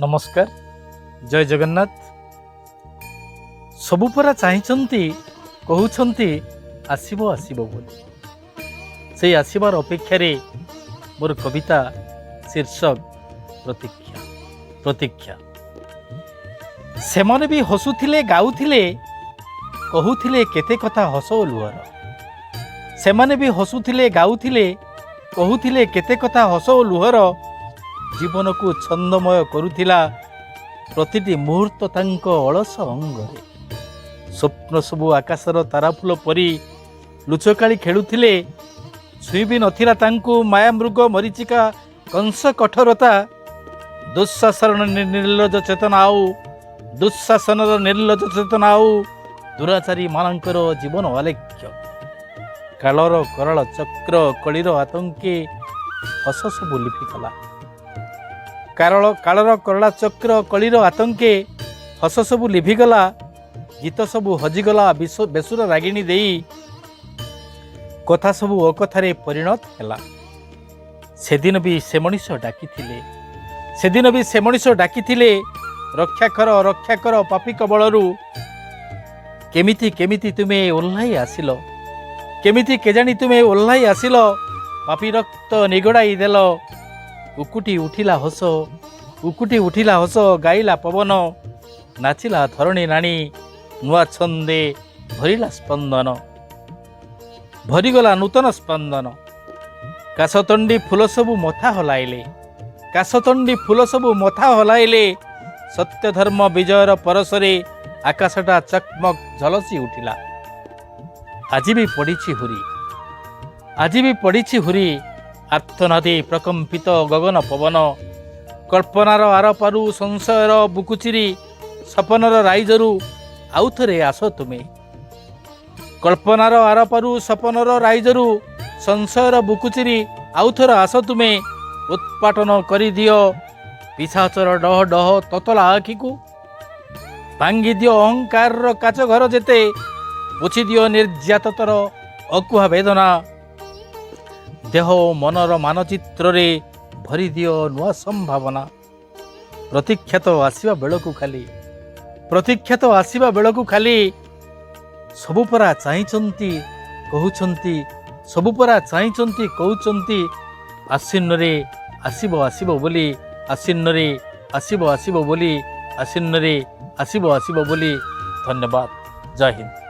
नमस्कार जय जगन्नाथ। सबु परा चाहती कहते आसब आसब बोली से आसबार अपेक्षार मोर कविता शीर्षक प्रतीक्षा प्रतीक्षा। सेमाने भी हसुथिले गाउथिले कहूथिले केते कथा हस ओ लुहर। सेमाने भी हसुथिले गाउथिले कहूथिले केते कथा हस ओ लुहर। जीवन को छंदमय करुथिला प्रतिटी मुहूर्त तांक अलस अंगरे। स्वप्न सबु आकाशर ताराफुल परी लुचकाली खेलुथिले। छुई भी नथिला तांकु माया मृग मरीचिका कंस कठोरता। दुःशासन निर्लज चेतना आउ दुःशासन निर्लज चेतना आउ दुराचारी मानकर जीवन आलेख्य। कालर कराल चक्र कलिर आतंके हस सबु लिपिकला। कालर करला चक्र कलिर आतंके हस सबु लिभिगला। गीत सबु हजिगला बेसुर रागिणी देई कथा सबु अकथारे परिणत हैला। सेदिन भी से मनीष डाकिथिले सेदिन भी से मनीष डाकिथिले रक्षा कर पापी कबलरू। केमिति केमिति तुमे ओल्हाई आसिल केमिति केजानी तुमे ओल्हाई आसिल। पापी रक्त निगड़ाई देल उकुटी उठिला हस गाइला पवन नाचिला धरणी नाणी नुआ छंदे भरिला स्पंदन भरीगला नूतन स्पंदन। काशतंडी फूल सबु मथा हलाइले काशतंडी फूल सबु मथा हलाइले। सत्य धर्म विजयर परसरे आकाशटा चकमक झलसी उठिला। आज भी पड़ीछि हुरी आर्तनादे प्रकंपित गगन पवन। कल्पनार आरपारु संशयर बुकुचिरी सपनर राइजरू आउ थरे आस तुमे। कल्पनार आरपारु सपनर राइजरू संशयर बुकुचिरी आउ थर आस तुमे। उत्पाटन करि दियो पिशाचर डह डह ततला आखि को। भांगी दियो अहंकार काच घर जेते पोछि दियो निर्याततर अकुहा वेदना। देह मनर मानचित्र रे भरी दियो नुआ संभावना। प्रतीक्षा तो आसिबा बेलकु खाली सबुपरा चाहती कहउछंती सबुपरा चाहती कहउछंती। आसीन रे आसिब आसिब बोली आसीन रे आसिब आसिब बोली आसीन रे आसिब आसिब बोली। धन्यवाद। जय हिंद।